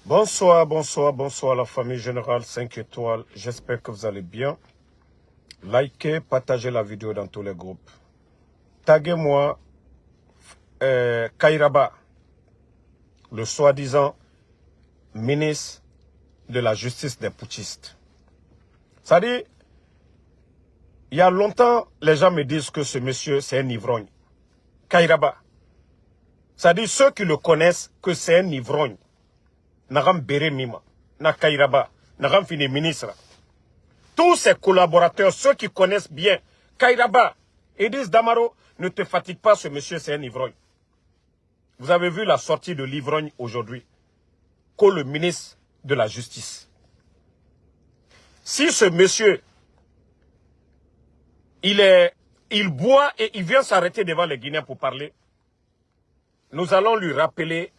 Bonsoir, bonsoir, bonsoir la famille générale 5 étoiles. J'espère que vous allez bien. Likez, partagez la vidéo dans tous les groupes. Taguez-moi Kairaba, le soi-disant ministre de la justice des putschistes. Ça dit, il y a longtemps, les gens me disent que ce monsieur, c'est un ivrogne. Kairaba. Ça dit, ceux qui le connaissent, que c'est un ivrogne. Nagam Bere Mima, na Kairaba, Nagam Fini ministre. Tous ses collaborateurs, ceux qui connaissent bien Kairaba, Idriss Damaro, ne te fatigue pas, ce monsieur, c'est un ivrogne. Vous avez vu la sortie de l'ivrogne aujourd'hui, que le ministre de la Justice. Si ce monsieur, il boit et il vient s'arrêter devant les Guinéens pour parler, nous allons lui rappeler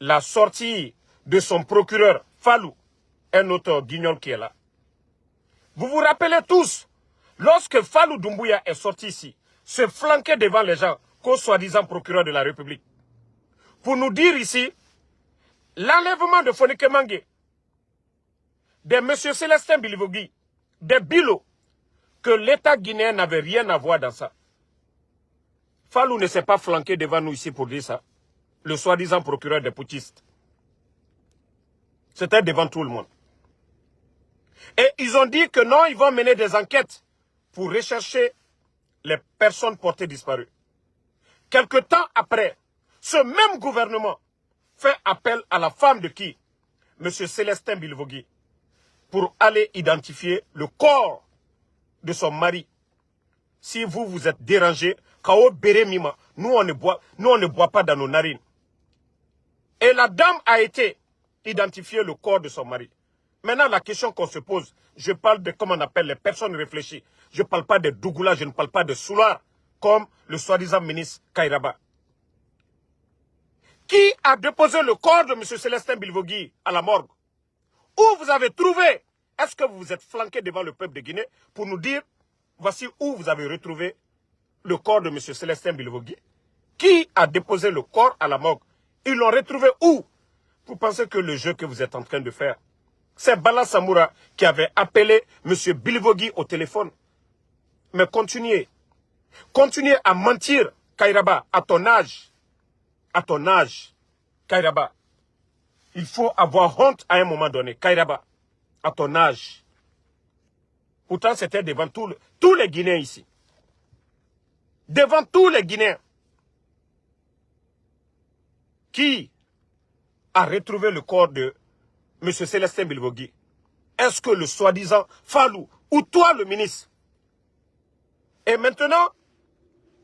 la sortie de son procureur, Fallou, un autre guignol qui est là. Vous vous rappelez tous, lorsque Fallou Doumbouya est sorti ici, se flanquer devant les gens, qu'au soi-disant procureur de la République, pour nous dire ici, l'enlèvement de Fonike Mangue, de M. Célestin Bilivogui, de Bilo, que l'État guinéen n'avait rien à voir dans ça. Fallou ne s'est pas flanqué devant nous ici pour dire ça. Le soi-disant procureur des putschistes. C'était devant tout le monde. Et ils ont dit que non, ils vont mener des enquêtes pour rechercher les personnes portées disparues. Quelque temps après, ce même gouvernement fait appel à la femme de qui? M. Célestin Bilivogui, pour aller identifier le corps de son mari. Si vous êtes dérangé, Kao Bere Mima, nous on ne boit pas dans nos narines. Et la dame a été identifiée, le corps de son mari. Maintenant, la question qu'on se pose, je parle de comment on appelle les personnes réfléchies. Je ne parle pas de Dougoula, je ne parle pas de Soular, comme le soi-disant ministre Kairaba. Qui a déposé le corps de M. Célestin Bilivogui à la morgue? Où vous avez trouvé? Est-ce que vous vous êtes flanqué devant le peuple de Guinée pour nous dire, voici où vous avez retrouvé le corps de M. Célestin Bilivogui? Qui a déposé le corps à la morgue? Ils l'ont retrouvé où? Vous pensez que le jeu que vous êtes en train de faire, c'est Bala Samoura qui avait appelé M. Bilivogui au téléphone. Mais continuez. Continuez à mentir, Kairaba, à ton âge. À ton âge, Kairaba. Il faut avoir honte à un moment donné, Kairaba, à ton âge. Pourtant, c'était devant tous les Guinéens ici. Devant tous les Guinéens. Qui a retrouvé le corps de M. Célestin Bilivogui? Est-ce que le soi-disant Fallou ou toi le ministre? Et maintenant,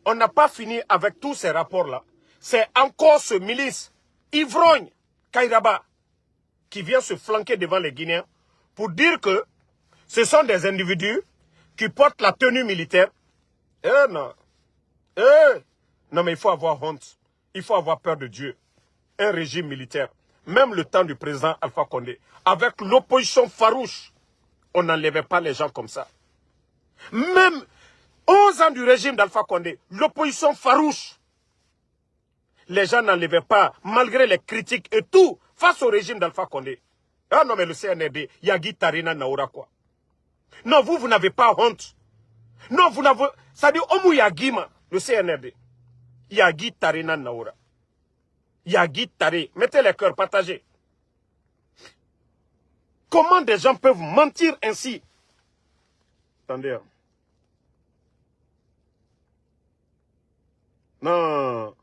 on n'a pas fini avec tous ces rapports-là. C'est encore ce milice ivrogne, Kairaba, qui vient se flanquer devant les Guinéens pour dire que ce sont des individus qui portent la tenue militaire. Non. Non, mais il faut avoir honte. Il faut avoir peur de Dieu. Un régime militaire, même le temps du président Alpha Condé, avec l'opposition farouche, on n'enlevait pas les gens comme ça. Même 11 ans du régime d'Alpha Condé, l'opposition farouche, les gens n'enlevaient pas, malgré les critiques et tout, face au régime d'Alpha Condé. Ah non, mais le CNRD, Yagi Tarina Naoura quoi. Non, vous n'avez pas honte. Non, vous n'avez... Ça dit, Omu Yagima, le CNRD. Yagi Tarina Naoura. Yagi Tari. Mettez les cœurs, partagez. Comment des gens peuvent mentir ainsi? Attendez. Non.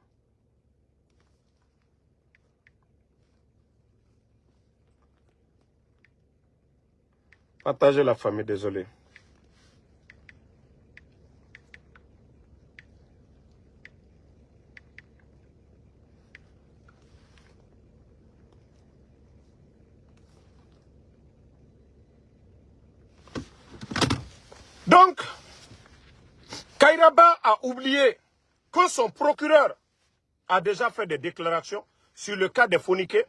Partagez la famille, désolé. Donc, Kairaba a oublié que son procureur a déjà fait des déclarations sur le cas des Fonike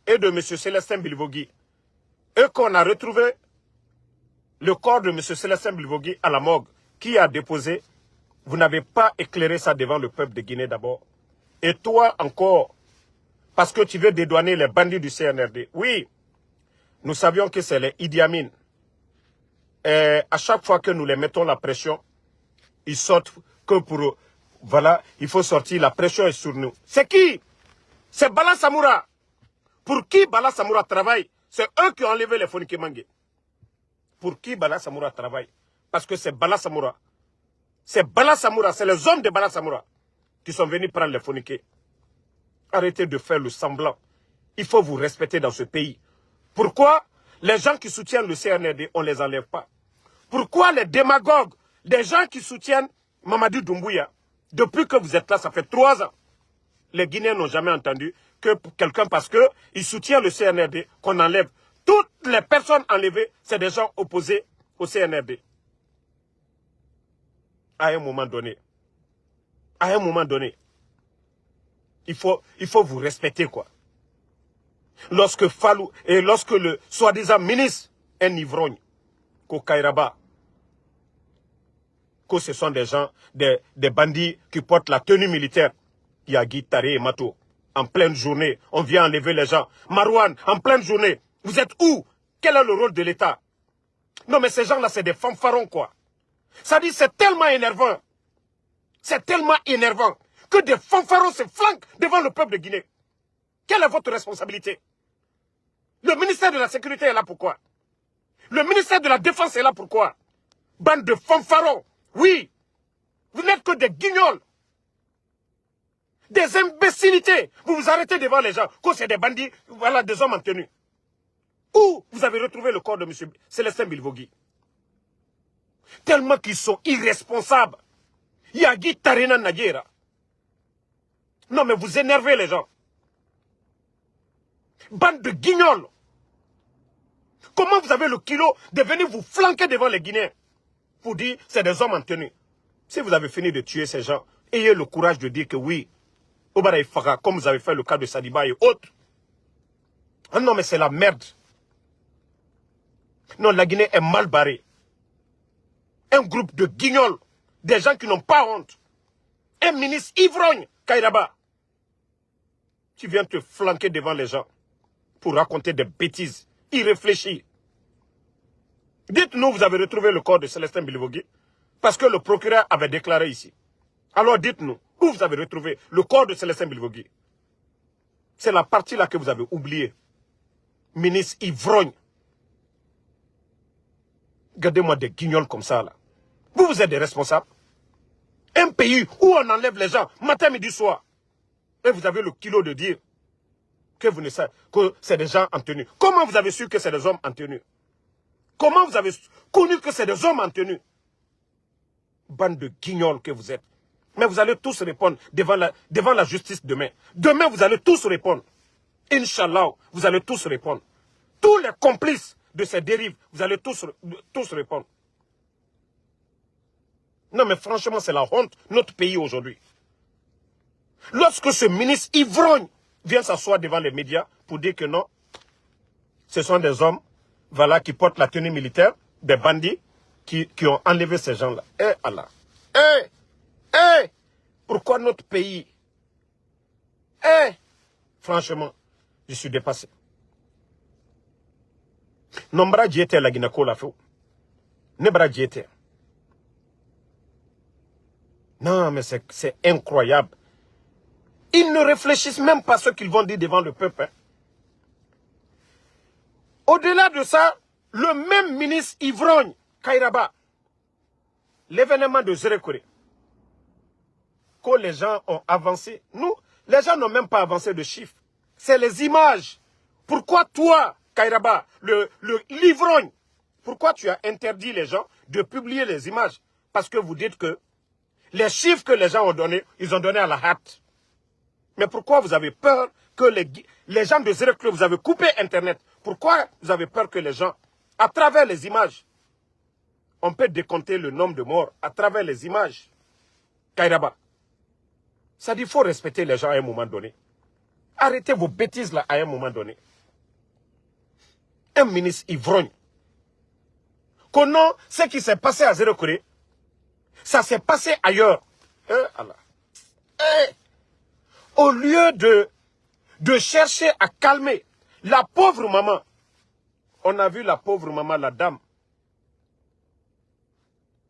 et de M. Célestin Bilivogui. Et qu'on a retrouvé le corps de M. Célestin Bilivogui à la morgue. Qui a déposé? Vous n'avez pas éclairé ça devant le peuple de Guinée d'abord. Et toi encore, parce que tu veux dédouaner les bandits du CNRD. Oui, nous savions que c'est les Idi Amin. Et à chaque fois que nous les mettons la pression, ils sortent que pour... Voilà, il faut sortir, la pression est sur nous. C'est qui? C'est Bala Samoura. Pour qui Bala Samoura travaille? C'est eux qui ont enlevé les Fonike Mangé. Pour qui Bala Samoura travaille? Parce que c'est Bala Samoura. C'est Bala Samoura, c'est les hommes de Bala Samoura qui sont venus prendre les Fonike. Arrêtez de faire le semblant. Il faut vous respecter dans ce pays. Pourquoi les gens qui soutiennent le CNRD, on ne les enlève pas? Pourquoi les démagogues, des gens qui soutiennent Mamadou Doumbouya, depuis que vous êtes là, ça fait 3 ans, les Guinéens n'ont jamais entendu que quelqu'un, parce qu'il soutient le CNRD, qu'on enlève. Toutes les personnes enlevées, c'est des gens opposés au CNRD. À un moment donné, il faut vous respecter, quoi. Lorsque Fallou, et lorsque le soi-disant ministre, un ivrogne, qu'au Kairaba, que ce sont des gens, des bandits qui portent la tenue militaire, Yagi, Tari et Mato, en pleine journée, on vient enlever les gens. Marouane, en pleine journée, vous êtes où? Quel est le rôle de l'État? Non mais ces gens-là, c'est des fanfarons, quoi. Ça dit, c'est tellement énervant. C'est tellement énervant que des fanfarons se flanquent devant le peuple de Guinée. Quelle est votre responsabilité? Le ministère de la Sécurité est là pourquoi? Le ministère de la Défense est là pourquoi? Bande de fanfarons. Oui, vous n'êtes que des guignols. Des imbécilités. Vous vous arrêtez devant les gens, que c'est des bandits, voilà, des hommes en tenue. Où vous avez retrouvé le corps de M. Célestin Bilvogui? Tellement qu'ils sont irresponsables. Yagi Tarina Nagyera. Non mais vous énervez les gens. Bande de guignols. Comment vous avez le kilo de venir vous flanquer devant les Guinéens pour dire c'est des hommes en tenue? Si vous avez fini de tuer ces gens, ayez le courage de dire que oui, Obara Ifara, comme vous avez fait le cas de Sadiba et autres. Ah non mais c'est la merde. Non, la Guinée est mal barrée. Un groupe de guignols, des gens qui n'ont pas honte. Un ministre ivrogne, Kairaba. Tu viens te flanquer devant les gens pour raconter des bêtises irréfléchies. Dites-nous, vous avez retrouvé le corps de Célestin Bilvogui parce que le procureur avait déclaré ici. Alors dites-nous, où vous avez retrouvé le corps de Célestin Bilvogui? C'est la partie là que vous avez oubliée. Ministre ivrogne. Regardez-moi des guignols comme ça là. Vous êtes des responsables. Un pays où on enlève les gens matin, midi, soir. Et vous avez le kilo de dire que vous ne savez que c'est des gens en tenue. Comment vous avez su que c'est des hommes en tenue? Comment vous avez connu que c'est des hommes en tenue? Bande de guignols que vous êtes. Mais vous allez tous répondre devant la justice demain. Demain, vous allez tous répondre. Inch'Allah, vous allez tous répondre. Tous les complices de ces dérives, vous allez tous répondre. Non, mais franchement, c'est la honte, notre pays aujourd'hui. Lorsque ce ministre ivrogne vient s'asseoir devant les médias pour dire que non, ce sont des hommes, voilà, qui portent la tenue militaire, des bandits qui ont enlevé ces gens-là. Eh Allah. Pourquoi notre pays? Franchement, je suis dépassé. Nombra diete la Guinako la fou. Nebra diete. Non, mais c'est incroyable. Ils ne réfléchissent même pas à ce qu'ils vont dire devant le peuple. Hein. Au-delà de ça, le même ministre ivrogne, Kairaba, l'événement de Zérekore, que les gens ont avancé. Nous, les gens n'ont même pas avancé de chiffres. C'est les images. Pourquoi toi, Kairaba, l'ivrogne, pourquoi tu as interdit les gens de publier les images? Parce que vous dites que les chiffres que les gens ont donnés, ils ont donné à la hâte. Mais pourquoi vous avez peur que les gens de Zérekore, vous avez coupé Internet? Pourquoi vous avez peur que les gens, à travers les images, on peut décompter le nombre de morts à travers les images? Kairaba. Ça dit qu'il faut respecter les gens à un moment donné. Arrêtez vos bêtises là à un moment donné. Un ministre ivrogne. Connaissant ce qui s'est passé à Zérekore, ça s'est passé ailleurs. Allah. Au lieu de chercher à calmer la pauvre maman. On a vu la pauvre maman, la dame.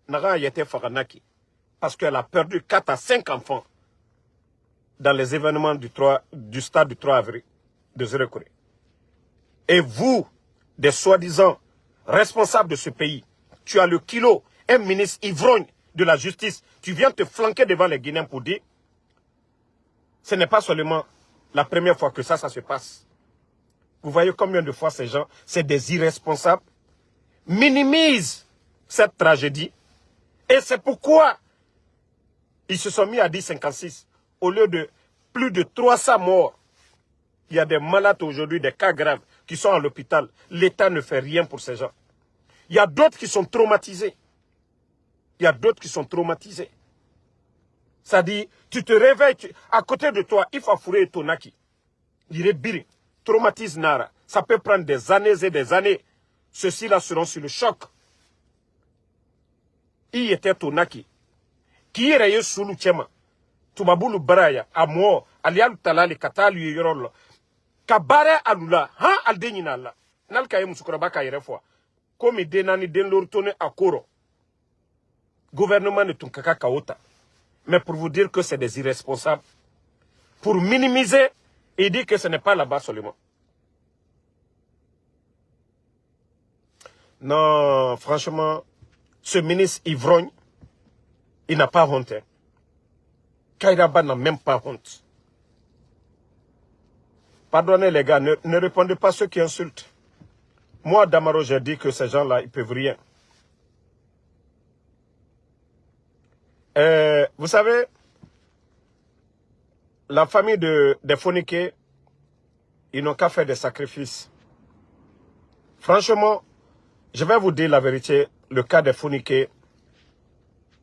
Nara Yete Faranaki. Parce qu'elle a perdu 4 à 5 enfants dans les événements du stade du 3 avril de Zérekoré. Et vous, des soi-disant responsables de ce pays, tu as le kilo, un ministre ivrogne de la justice, tu viens te flanquer devant les Guinéens pour dire, ce n'est pas seulement la première fois que ça se passe. Vous voyez combien de fois ces gens, c'est des irresponsables, minimisent cette tragédie. Et c'est pourquoi ils se sont mis à dire 56. Au lieu de plus de 300 morts, il y a des malades aujourd'hui, des cas graves, qui sont à l'hôpital. L'État ne fait rien pour ces gens. Il y a d'autres qui sont traumatisés. Il y a d'autres qui sont traumatisés. Ça dit, tu te réveilles, à côté de toi, il faut fourrer ton aki. Il est biri, traumatise Nara. Ça peut prendre des années et des années. Ceux-ci-là seront sur le choc. Il était ton aki. Qui est rayé sous le tchema. Tubaboulou baraya, à moi, alialu talali, katalu yorolo. Kabare alula, ha aldenina la. Nal kaye musukuraba kaye fois. Comme denani den lortone à Koro. Gouvernement de Tunkaka Kaota. Mais pour vous dire que c'est des irresponsables. Pour minimiser et dire que ce n'est pas là-bas seulement. Non, franchement, ce ministre ivrogne, il n'a pas honte. Kairaba n'a même pas honte. Pardonnez les gars, ne répondez pas à ceux qui insultent. Moi, Damaro, j'ai dit que ces gens-là, ils peuvent rien. Vous savez, la famille des Foniké, ils n'ont qu'à faire des sacrifices. Franchement, je vais vous dire la vérité, le cas des Foniké,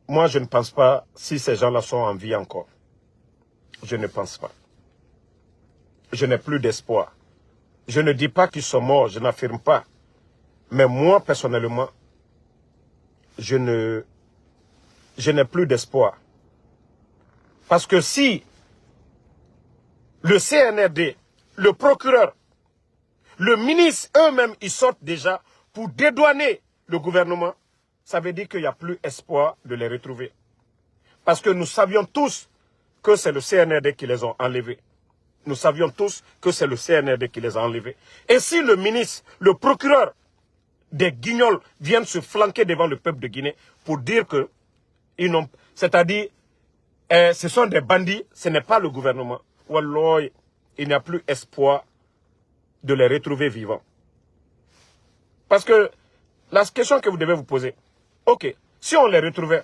moi je ne pense pas si ces gens-là sont en vie encore. Je ne pense pas. Je n'ai plus d'espoir. Je ne dis pas qu'ils sont morts, je n'affirme pas. Mais moi, personnellement, je n'ai plus d'espoir. Parce que si le CNRD, le procureur, le ministre eux-mêmes, ils sortent déjà pour dédouaner le gouvernement, ça veut dire qu'il n'y a plus espoir de les retrouver. Parce que nous savions tous que c'est le CNRD qui les a enlevés. Nous savions tous que c'est le CNRD qui les a enlevés. Et si le ministre, le procureur des Guignols viennent se flanquer devant le peuple de Guinée pour dire que ils n'ont, c'est-à-dire, ce sont des bandits, ce n'est pas le gouvernement. Wallah, il n'y a plus espoir de les retrouver vivants. Parce que la question que vous devez vous poser, ok, si on les retrouvait,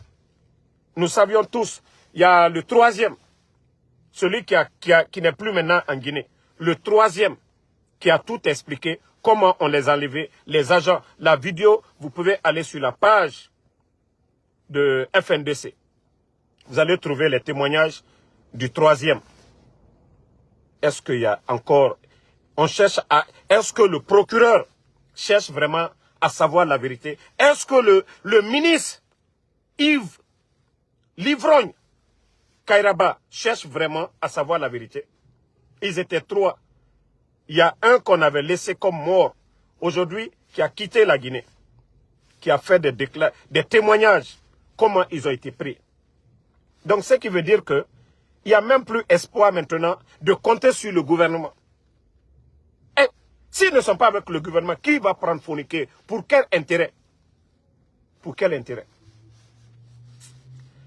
nous savions tous, il y a le troisième, celui qui n'est plus maintenant en Guinée, le troisième qui a tout expliqué, comment on les a enlevés, les agents, la vidéo, vous pouvez aller sur la page de FNDC. Vous allez trouver les témoignages du troisième. Est-ce qu'il y a encore... On cherche à... Est-ce que le procureur cherche vraiment à savoir la vérité? Est-ce que le ministre Yves Livrogne Kairaba cherche vraiment à savoir la vérité? Ils étaient 3. Il y a un qu'on avait laissé comme mort aujourd'hui qui a quitté la Guinée, qui a fait des témoignages, comment ils ont été pris. Donc, ce qui veut dire que il n'y a même plus espoir maintenant de compter sur le gouvernement. Et s'ils ne sont pas avec le gouvernement, qui va prendre Foniké? Pour quel intérêt? Pour quel intérêt?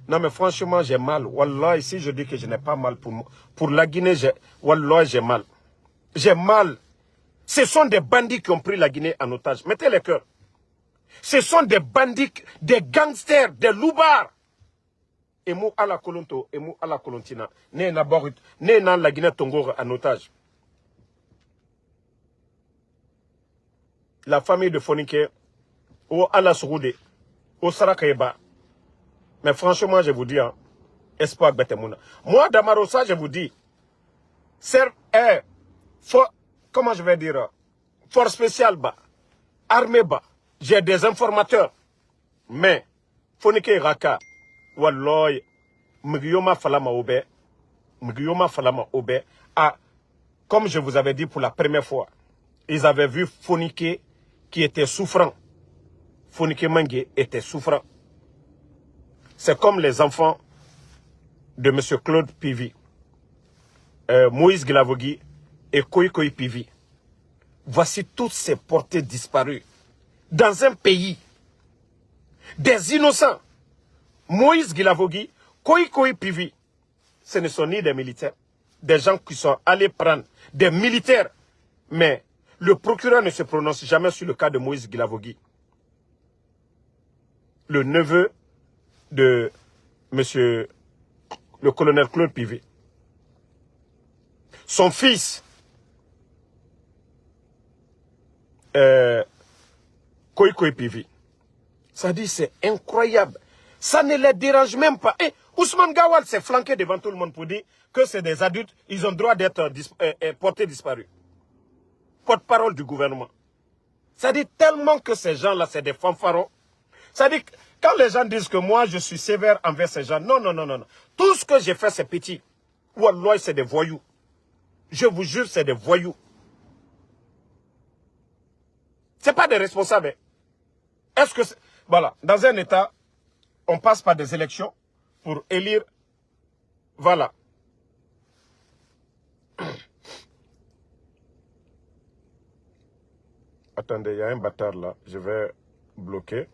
Non, mais franchement, j'ai mal. Wallah, ici, je dis que je n'ai pas mal pour moi. Pour la Guinée, Wallah, j'ai mal. J'ai mal. Ce sont des bandits qui ont pris la Guinée en otage. Mettez les cœurs. Ce sont des bandits, des gangsters, des loubards. Et mou à la Kolonto, et mou à la Kolontina. Né dans la Guinée Tongo en otage. La famille de Foniké, ou à la Souroudé, au Sarakaïba. Mais franchement, je vous dis, hein, espoir Betemouna. Moi, Damarosa, je vous dis, comment je vais dire, force spéciale, armée, j'ai des informateurs. Mais, Foniké Raka, Walloy, Mugiyoma Falama Obe, ah, comme je vous avais dit pour la première fois, ils avaient vu Fonike qui était souffrant. Fonike Mengue était souffrant. C'est comme les enfants de M. Claude Pivi, Moïse Guilavogui et Koï Pivi. Voici toutes ces portées disparues. Dans un pays, des innocents, Moïse Guilavogui, Koï Pivi, ce ne sont ni des militaires, des gens qui sont allés prendre des militaires. Mais le procureur ne se prononce jamais sur le cas de Moïse Guilavogui, le neveu de monsieur le colonel Claude Pivi. Son fils, Koï Pivi. Ça dit, c'est incroyable. Ça ne les dérange même pas. Et Ousmane Gawal s'est flanqué devant tout le monde pour dire que c'est des adultes, ils ont droit d'être portés disparus. Porte-parole du gouvernement. Ça dit tellement que ces gens-là, c'est des fanfarons. Ça dit, quand les gens disent que moi, je suis sévère envers ces gens, non, non, non, non. Tout ce que j'ai fait, c'est petit. Wallah, c'est des voyous. Je vous jure, c'est des voyous. Ce n'est pas des responsables. Est-ce que... Voilà, dans un État, on passe par des élections pour élire... Voilà. Attendez, il y a un bâtard là. Je vais bloquer.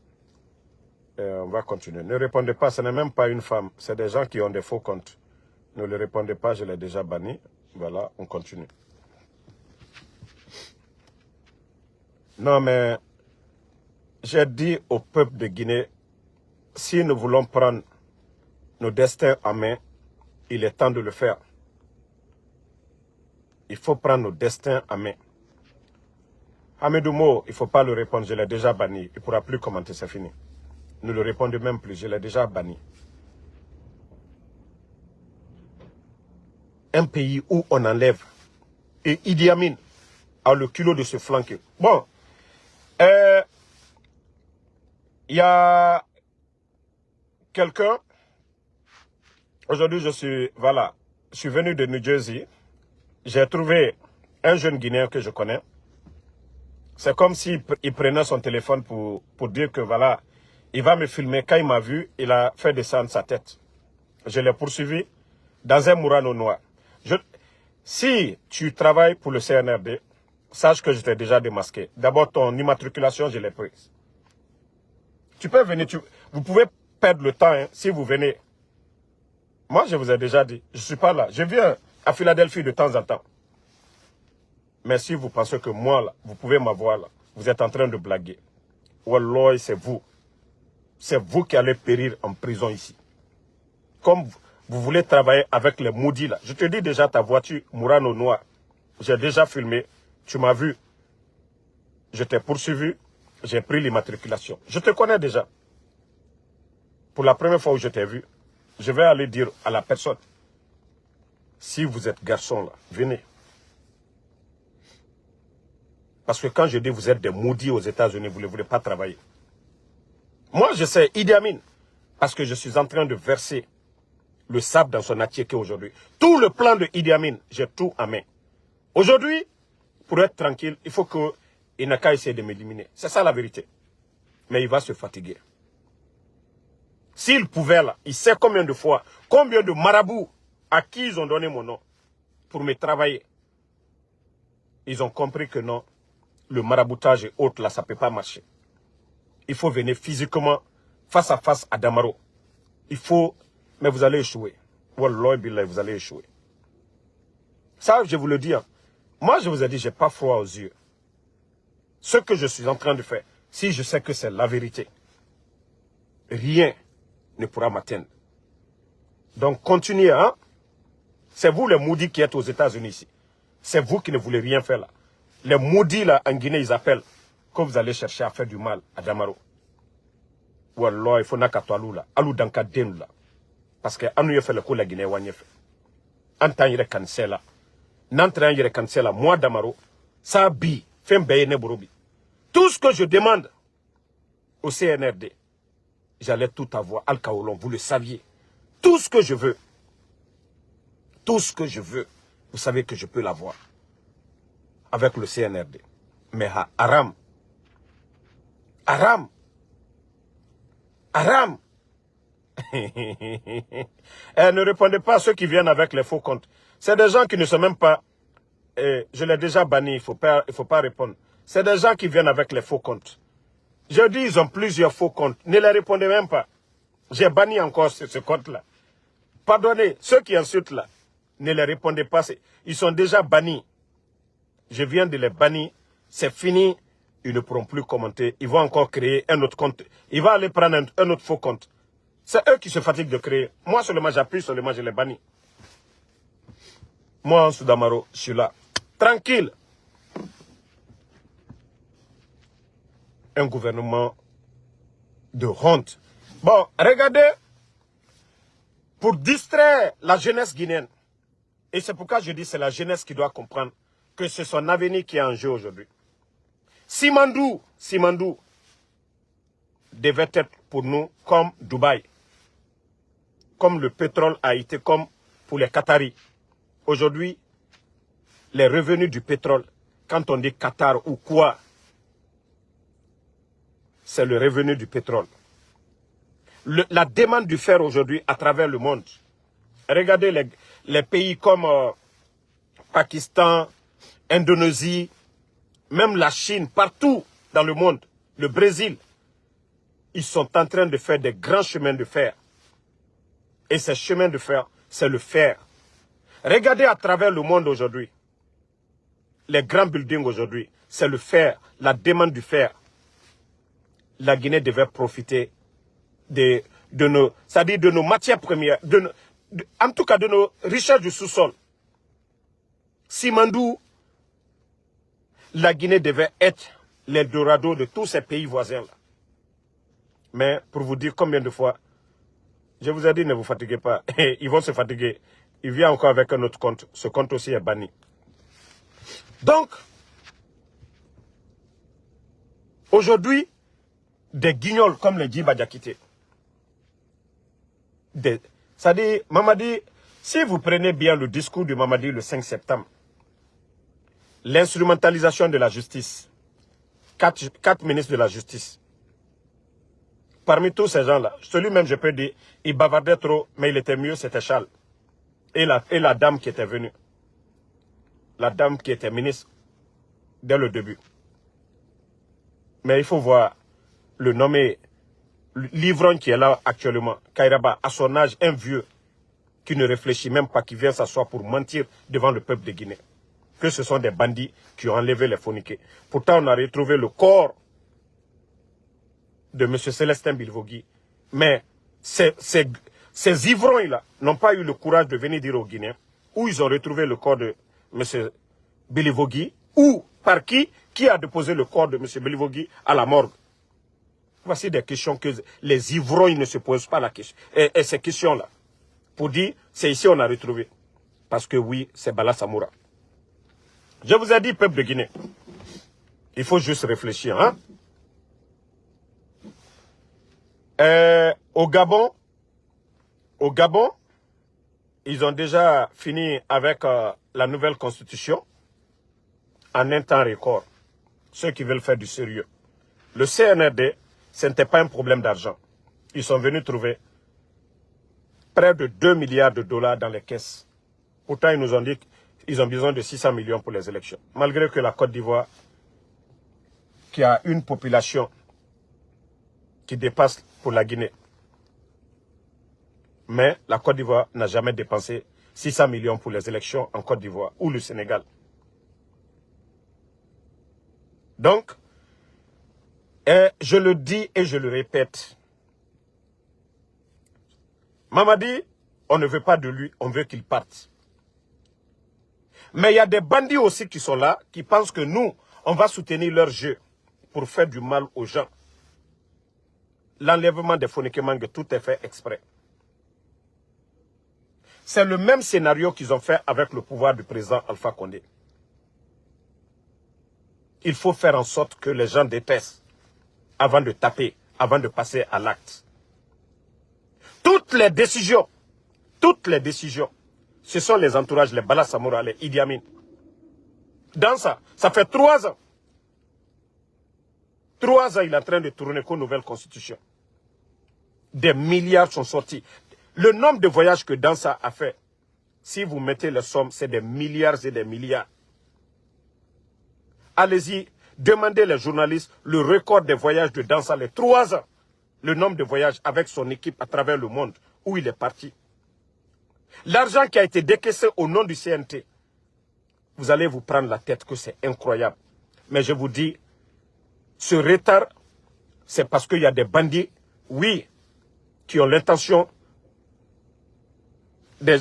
Et on va continuer. Ne répondez pas, ce n'est même pas une femme. C'est des gens qui ont des faux comptes. Ne le répondez pas, je l'ai déjà banni. Voilà, on continue. Non, mais j'ai dit au peuple de Guinée, si nous voulons prendre nos destins en main, il est temps de le faire. Il faut prendre nos destins en main. Hamidou Mo, il ne faut pas le répondre, je l'ai déjà banni. Il ne pourra plus commenter, c'est fini. Ne le répondez même plus, je l'ai déjà banni. Un pays où on enlève. Et Idi Amin a le culot de se flanquer. Bon, il y a quelqu'un, aujourd'hui je suis venu de New Jersey, j'ai trouvé un jeune Guinéen que je connais. C'est comme s'il prenait son téléphone pour dire que voilà, il va me filmer. Quand il m'a vu, il a fait descendre sa tête. Je l'ai poursuivi dans un Murano noir. Si tu travailles pour le CNRD, sache que je t'ai déjà démasqué. D'abord, ton immatriculation, je l'ai prise. Tu peux venir, vous pouvez perdre le temps hein, si vous venez. Moi, je vous ai déjà dit, je ne suis pas là. Je viens à Philadelphie de temps en temps. Mais si vous pensez que moi, là, vous pouvez m'avoir là, vous êtes en train de blaguer. Wallah, c'est vous. C'est vous qui allez périr en prison ici. Comme vous voulez travailler avec les maudits là. Je te dis déjà ta voiture, Murano noir. J'ai déjà filmé. Tu m'as vu. Je t'ai poursuivi. J'ai pris l'immatriculation. Je te connais déjà. Pour la première fois où je t'ai vu, je vais aller dire à la personne, si vous êtes garçon là, venez. Parce que quand je dis vous êtes des maudits aux États-Unis, vous ne voulez pas travailler. Moi, je sais Idi Amin, parce que je suis en train de verser le sable dans son attiéké aujourd'hui. Tout le plan de Idi Amin, j'ai tout en main. Aujourd'hui, pour être tranquille, il faut qu'il n'a qu'à essayer de m'éliminer. C'est ça la vérité. Mais il va se fatiguer. S'il pouvait là, il sait combien de fois, combien de marabouts à qui ils ont donné mon nom pour me travailler. Ils ont compris que non, le maraboutage et autres là, ça ne peut pas marcher. Il faut venir physiquement, face à face à Damaro. Il faut, mais vous allez échouer. Wallah billah, vous allez échouer. Ça, je vous le dis. Hein. Moi, je vous ai dit, je n'ai pas froid aux yeux. Ce que je suis en train de faire, si je sais que c'est la vérité, rien ne pourra m'atteindre. Donc, continuez. Hein? C'est vous les maudits qui êtes aux États-Unis ici. C'est vous qui ne voulez rien faire là. Les maudits là, en Guinée, ils appellent que vous allez chercher à faire du mal à Damaro. Wallah, il faut n'akatoualou là. Alou danka denu là. Parce que anou y'a fait le coup la Guinée wanye fait. Antan y'a cancel là. N'entrain y'a cancel là. Moi Damaro, ça bi, fait m'baye ne borobi. Tout ce que je demande au CNRD, j'allais tout avoir. Al-Kaolon, vous le saviez. Tout ce que je veux, vous savez que je peux l'avoir. avec le CNRD. Mais haram. Haram. Haram. Ne répondez pas à ceux qui viennent avec les faux comptes. C'est des gens qui ne sont même pas... je l'ai déjà banni, il faut pas répondre. C'est des gens qui viennent avec les faux comptes. Je dis, ils ont plusieurs faux comptes. Ne les répondez même pas. J'ai banni encore ce compte-là. Pardonnez, ceux qui insultent là, ne les répondez pas. Ils sont déjà bannis. Je viens de les bannir. C'est fini. Ils ne pourront plus commenter. Ils vont encore créer un autre compte. Ils vont aller prendre un autre faux compte. C'est eux qui se fatiguent de créer. Moi seulement, j'appuie seulement, je les bannis. Moi, en Soudamaro, je suis là. Tranquille. Un gouvernement de honte. Bon, regardez. Pour distraire la jeunesse guinéenne. Et c'est pourquoi je dis que c'est la jeunesse qui doit comprendre que c'est son avenir qui est en jeu aujourd'hui. Simandou devait être pour nous comme Dubaï. Comme le pétrole a été comme pour les Qataris. Aujourd'hui, les revenus du pétrole, quand on dit Qatar ou quoi, c'est le revenu du pétrole. La demande du fer aujourd'hui à travers le monde. Regardez les pays comme Pakistan, Indonésie, même la Chine, partout dans le monde, le Brésil, ils sont en train de faire des grands chemins de fer. Et ces chemins de fer, c'est le fer. Regardez à travers le monde aujourd'hui, les grands buildings aujourd'hui, c'est le fer, la demande du fer. La Guinée devait profiter de nos, c'est-à-dire de nos matières premières, en tout cas de nos richesses du sous-sol. Simandou, la Guinée devait être l'Eldorado de tous ces pays voisins-là. Mais pour vous dire combien de fois, je vous ai dit ne vous fatiguez pas, ils vont se fatiguer. Il vient encore avec un autre compte, ce compte aussi est banni. Donc, aujourd'hui, des guignols comme les Djiba Diakité, c'est-à-dire, Mamadi, si vous prenez bien le discours de Mamadi le 5 septembre, l'instrumentalisation de la justice, quatre ministres de la justice, parmi tous ces gens-là, celui-même, je peux dire, il bavardait trop, mais il était mieux, c'était Charles. Et la dame qui était venue, la dame qui était ministre dès le début. Mais il faut voir le nommé l'ivrogne qui est là actuellement, Kairaba, à son âge, un vieux qui ne réfléchit même pas, qui vient s'asseoir pour mentir devant le peuple de Guinée. Que ce sont des bandits qui ont enlevé les phoniqués. Pourtant, on a retrouvé le corps de M. Célestin Bilvogui. Mais ces ivrognes-là n'ont pas eu le courage de venir dire aux Guinéens où ils ont retrouvé le corps de M. Bilvogui ou par qui a déposé le corps de M. Bilvogui à la morgue. Voici des questions que les ivrognes ne se posent pas la question. Et ces questions-là, pour dire, c'est ici on a retrouvé. Parce que oui, c'est Bala Samoura. Je vous ai dit, peuple de Guinée, il faut juste réfléchir. Hein? Au Gabon, ils ont déjà fini avec la nouvelle constitution en un temps record. Ceux qui veulent faire du sérieux. Le CNRD, ce n'était pas un problème d'argent. Ils sont venus trouver près de 2 milliards de dollars dans les caisses. Pourtant, ils nous ont dit qu'ils ont besoin de 600 millions pour les élections. Malgré que la Côte d'Ivoire, qui a une population qui dépasse pour la Guinée. Mais la Côte d'Ivoire n'a jamais dépensé 600 millions pour les élections en Côte d'Ivoire ou le Sénégal. Donc, je le dis et je le répète. Mamadi, on ne veut pas de lui, on veut qu'il parte. Mais il y a des bandits aussi qui sont là, qui pensent que nous, on va soutenir leur jeu pour faire du mal aux gens. L'enlèvement des Fonikemangue, tout est fait exprès. C'est le même scénario qu'ils ont fait avec le pouvoir du président Alpha Condé. Il faut faire en sorte que les gens détestent avant de taper, avant de passer à l'acte. Toutes les décisions, ce sont les entourages, les Bala Samoura, les Idi Amin. Dans ça fait 3 ans. 3 ans, il est en train de tourner qu'une nouvelle constitution. Des milliards sont sortis. Le nombre de voyages que Dansa a fait, si vous mettez les sommes, c'est des milliards et des milliards. Allez-y, demandez les journalistes le record des voyages de Dansa, les 3 ans. Le nombre de voyages avec son équipe à travers le monde, où il est parti. L'argent qui a été décaissé au nom du CNT, vous allez vous prendre la tête que c'est incroyable. Mais je vous dis, ce retard, c'est parce qu'il y a des bandits, oui, qui ont l'intention,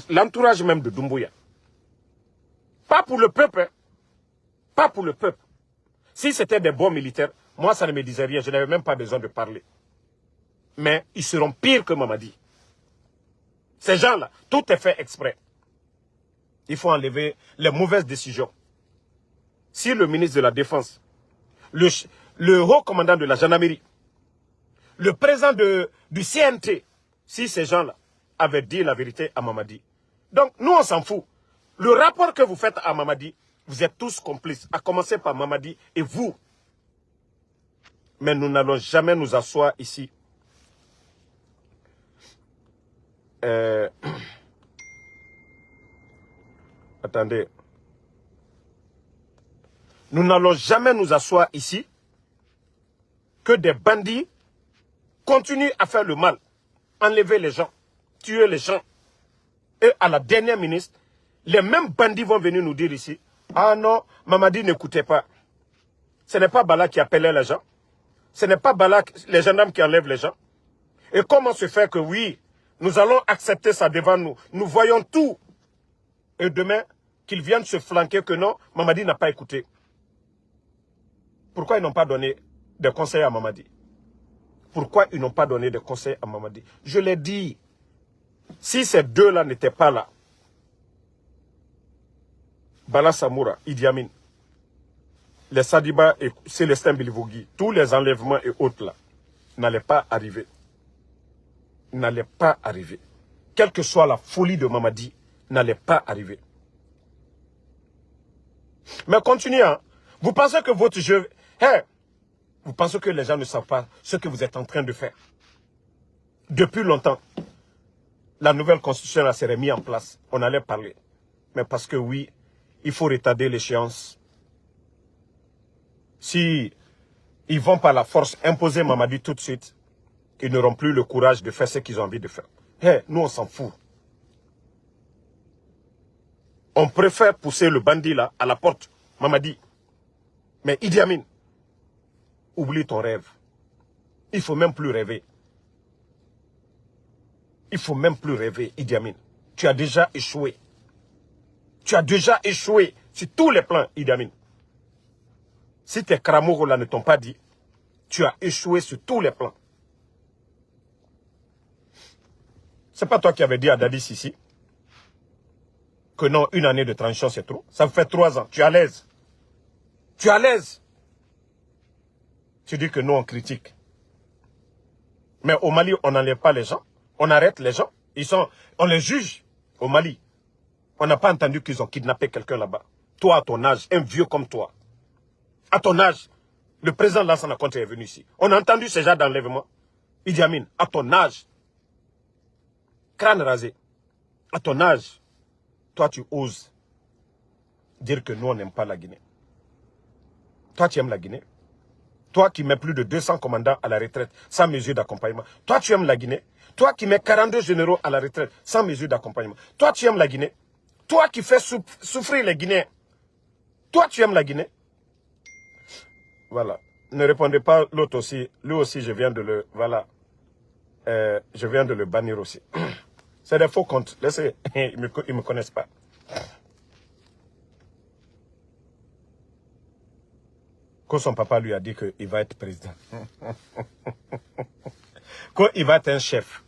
l'entourage même de Doumbouya. Pas pour le peuple, hein. Pas pour le peuple. Si c'était des bons militaires, moi ça ne me disait rien, je n'avais même pas besoin de parler. Mais ils seront pires que Mamadi. Ces gens-là, tout est fait exprès. Il faut enlever les mauvaises décisions. Si le ministre de la Défense, le haut commandant de la gendarmerie, le président du CNT, si ces gens-là avaient dit la vérité à Mamadi. Donc, nous, on s'en fout. Le rapport que vous faites à Mamadi, vous êtes tous complices, à commencer par Mamadi et vous. Mais nous n'allons jamais nous asseoir ici. Attendez. Nous n'allons jamais nous asseoir ici que des bandits continuent à faire le mal, enlever les gens, tuer les gens. Et à la dernière ministre, les mêmes bandits vont venir nous dire ici, ah non, Mamadi n'écoutait pas. Ce n'est pas Bala qui appelait les gens. Ce n'est pas Bala, les gendarmes qui enlèvent les gens. Et comment se fait que oui, nous allons accepter ça devant nous. Nous voyons tout. Et demain, qu'ils viennent se flanquer que non, Mamadi n'a pas écouté. Pourquoi ils n'ont pas donné des conseils à Mamadi? Pourquoi ils n'ont pas donné de conseils à Mamadi? Je l'ai dit. Si ces deux-là n'étaient pas là, Bala Samoura, Idi Amin, les Sadiba et Célestin Bilivogui, tous les enlèvements et autres là, n'allaient pas arriver. N'allaient pas arriver. Quelle que soit la folie de Mamadi, n'allait pas arriver. Mais continuez, hein. Vous pensez que votre jeu... Hey, vous pensez que les gens ne savent pas ce que vous êtes en train de faire. Depuis longtemps, la nouvelle constitution là serait mise en place. On allait parler. Mais parce que oui, il faut retarder l'échéance. Si ils vont par la force imposer Mamadi tout de suite, ils n'auront plus le courage de faire ce qu'ils ont envie de faire. Hey, nous on s'en fout. On préfère pousser le bandit là à la porte, Mamadi. Mais Idi Amin, oublie ton rêve. Il ne faut même plus rêver. Il ne faut même plus rêver, Idi Amin. Tu as déjà échoué. Tu as déjà échoué sur tous les plans, Idi Amin. Si tes cramours là ne t'ont pas dit, tu as échoué sur tous les plans. C'est pas toi qui avais dit à Dadis ici que non, une année de transition c'est trop. Ça vous fait 3 ans. Tu es à l'aise. Tu es à l'aise. Tu dis que nous on critique. Mais au Mali, on n'enlève pas les gens. On arrête les gens. On les juge au Mali. On n'a pas entendu qu'ils ont kidnappé quelqu'un là-bas. Toi, à ton âge, un vieux comme toi. À ton âge, le président Lansana Conté est venu ici. On a entendu ce genre d'enlèvement. Idi Amin, à ton âge, crâne rasé, à ton âge, toi tu oses dire que nous on n'aime pas la Guinée. Toi tu aimes la Guinée. Toi qui mets plus de 200 commandants à la retraite sans mesure d'accompagnement. Toi tu aimes la Guinée. Toi qui mets 42 généraux à la retraite sans mesure d'accompagnement. Toi tu aimes la Guinée. Toi qui fais souffrir les Guinéens. Toi tu aimes la Guinée. Voilà. Ne répondez pas l'autre aussi. Lui aussi je viens de le... Voilà. Je viens de le bannir aussi. C'est des faux comptes. Laissez, ils ne me connaissent pas. Quand son papa lui a dit qu'il va être président. Quand il va être un chef.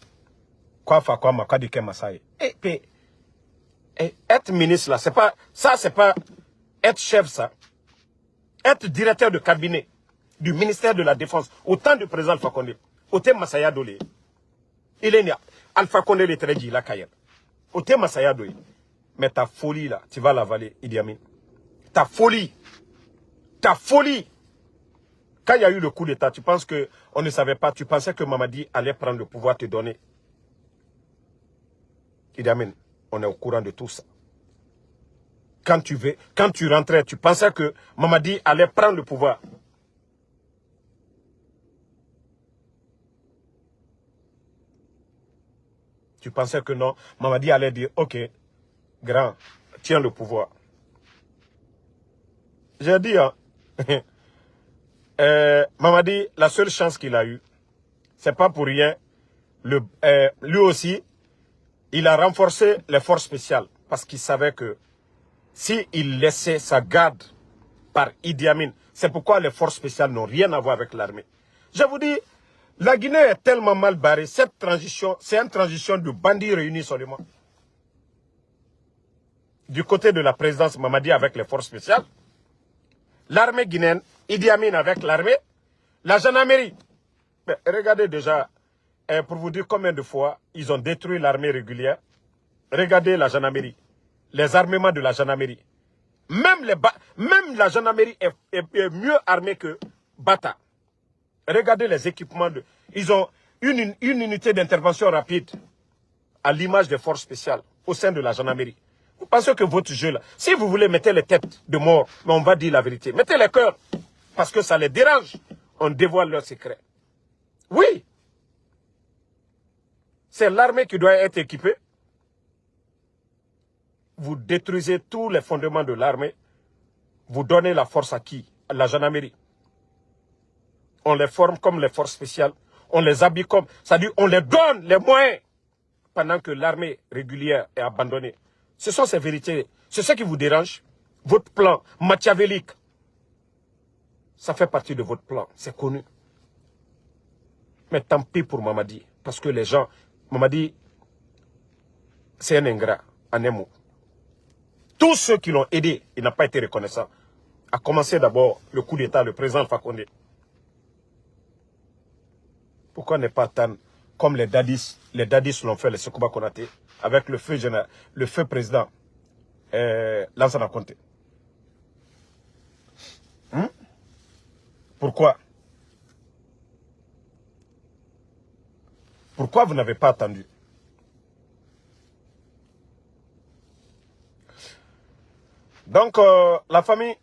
Être ministre là, c'est pas... Ça, c'est pas être chef ça. Être directeur de cabinet du ministère de la Défense. Autant du président Alpha Condé. Autant Masaya Dole. Il est né. Alpha Condé le très dit, la Kayel. Autant Masaya Dole. Mais ta folie là, tu vas l'avaler, Idi Amin. Ta folie. Ta folie. Quand il y a eu le coup d'État, tu penses qu'on ne savait pas, tu pensais que Mamadi allait prendre le pouvoir, te donner. Idi Amin, on est au courant de tout ça. Quand tu rentrais, tu pensais que Mamadi allait prendre le pouvoir. Tu pensais que non, Mamadi allait dire, ok, grand, tiens le pouvoir. J'ai dit, hein, Mamadi, la seule chance qu'il a eue, c'est pas pour rien, lui aussi, il a renforcé les forces spéciales parce qu'il savait que s'il laissait sa garde par Idi Amin, c'est pourquoi les forces spéciales n'ont rien à voir avec l'armée. Je vous dis, la Guinée est tellement mal barrée, cette transition, c'est une transition de bandits réunis seulement. Du côté de la présidence Mamadi avec les forces spéciales, l'armée guinéenne, Idi Amin avec l'armée, la gendarmerie. Mais regardez déjà, pour vous dire combien de fois ils ont détruit l'armée régulière. Regardez la gendarmerie, les armements de la gendarmerie. Même la gendarmerie est mieux armée que Bata. Regardez les équipements. Ils ont une unité d'intervention rapide à l'image des forces spéciales au sein de la gendarmerie. Vous pensez que votre jeu là, si vous voulez mettre les têtes de mort, mais on va dire la vérité, mettez les cœurs, parce que ça les dérange, on dévoile leurs secrets. Oui, c'est l'armée qui doit être équipée. Vous détruisez tous les fondements de l'armée. Vous donnez la force à qui? À la gendarmerie. On les forme comme les forces spéciales. On les habille comme... C'est-à-dire on les donne les moyens pendant que l'armée régulière est abandonnée. Ce sont ces vérités. C'est ce qui vous dérange. Votre plan machiavélique. Ça fait partie de votre plan. C'est connu. Mais tant pis pour Mamadi. Parce que les gens... Mamadi, c'est un ingrat. En un mot. Tous ceux qui l'ont aidé, il n'a pas été reconnaissant. A commencer d'abord le coup d'État, le président Alpha Condé. Pourquoi ne pas attendre comme les dadis l'ont fait, les Sekouba Konaté, avec le feu président Lansana Conté. Pourquoi? Pourquoi vous n'avez pas attendu? Donc, la famille,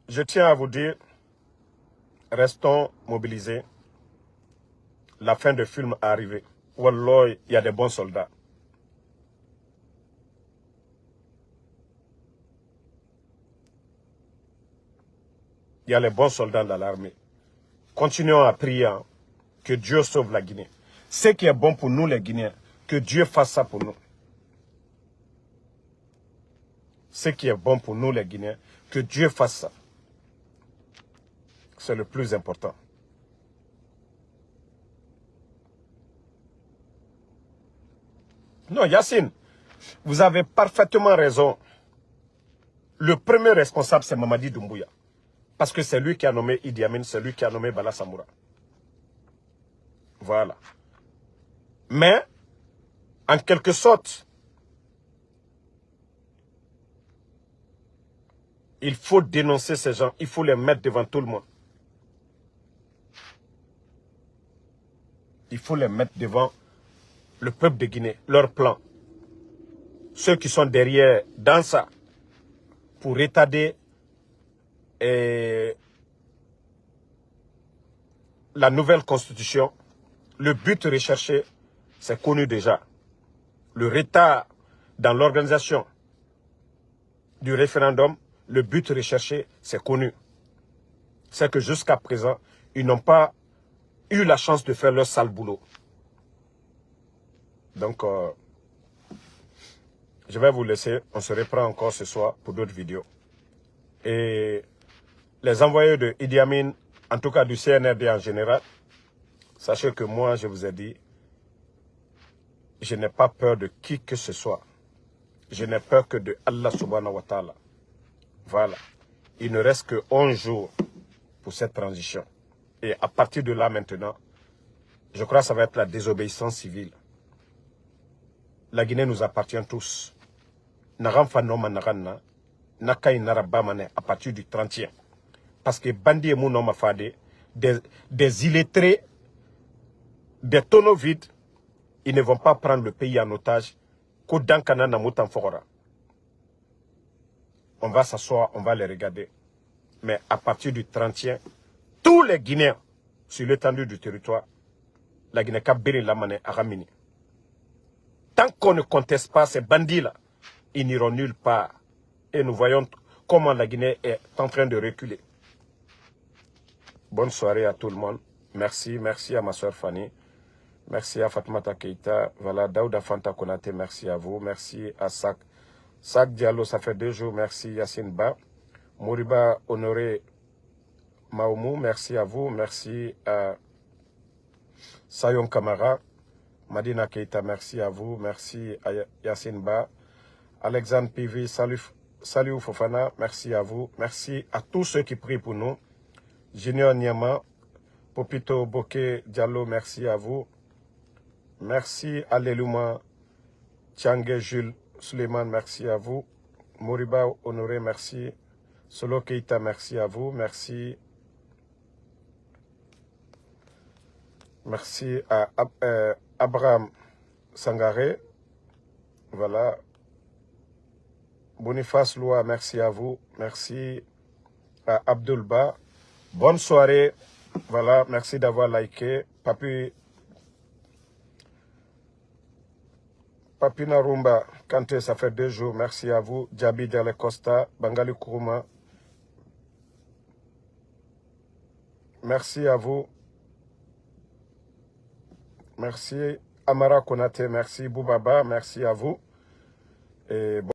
je tiens à vous dire, restons mobilisés. La fin du film est arrivée. Wallah, il y a des bons soldats. Il y a les bons soldats dans l'armée. Continuons à prier hein, que Dieu sauve la Guinée. Ce qui est bon pour nous les Guinéens, que Dieu fasse ça pour nous. Ce qui est bon pour nous les Guinéens, que Dieu fasse ça. C'est le plus important. Non, Yacine, vous avez parfaitement raison. Le premier responsable, c'est Mamadi Doumbouya. Parce que c'est lui qui a nommé Idi Amin, c'est lui qui a nommé Bala Samoura. Voilà. Mais, en quelque sorte, il faut dénoncer ces gens, il faut les mettre devant tout le monde. Il faut les mettre devant le peuple de Guinée, leur plan. Ceux qui sont derrière dans ça, pour retarder la nouvelle constitution, le but recherché, c'est connu déjà. Le retard dans l'organisation du référendum, le but recherché, c'est connu. C'est que jusqu'à présent, ils n'ont pas eu la chance de faire leur sale boulot. Donc, je vais vous laisser. On se reprend encore ce soir pour d'autres vidéos. Et les envoyés de Idi Amin, en tout cas du CNRD en général, sachez que moi, je vous ai dit, je n'ai pas peur de qui que ce soit. Je n'ai peur que de Allah subhanahu wa ta'ala. Voilà. Il ne reste que 11 jours pour cette transition. Et à partir de là maintenant, je crois que ça va être la désobéissance civile. La Guinée nous appartient tous. Naranfa Noma Narana, Nakai Narabamane à partir du 30e. Parce que Bandi et Mounoma Fade, des illettrés, des tonneaux vides, ils ne vont pas prendre le pays en otage. Kodankana Namoutan Fora. On va s'asseoir, on va les regarder. Mais à partir du 30e, tous les Guinéens, sur l'étendue du territoire, la Guinée-Cap-Béni, Lamane, Aramini. Tant qu'on ne conteste pas ces bandits-là, ils n'iront nulle part. Et nous voyons comment la Guinée est en train de reculer. Bonne soirée à tout le monde. Merci, merci à ma soeur Fanny. Merci à Fatoumata Keita. Voilà, Daouda Fanta Konate, merci à vous. Merci à Sak Diallo, ça fait 2 jours. Merci Yassine Ba. Mouriba Honoré Maoumou, merci à vous. Merci à Sayon Kamara. Madina Keita, merci à vous. Merci à Yassine Ba. Alexandre Pivi, salut Fofana, merci à vous. Merci à tous ceux qui prient pour nous. Junior Niama, Popito Boke Diallo, merci à vous. Merci à Lelouma, Tiangue Jules Suleiman, merci à vous. Moriba Honoré, merci. Solo Keita, merci à vous. Merci. Merci à Abraham Sangaré. Voilà. Boniface Loua, merci à vous. Merci à Abdulba. Bonne soirée. Voilà, merci d'avoir liké. Papi Narumba, Kanté, ça fait 2 jours. Merci à vous. Djabi Diale Costa, Bangali Kourouma. Merci à vous. Merci Amara Konate, merci Boubaba, merci à vous. Et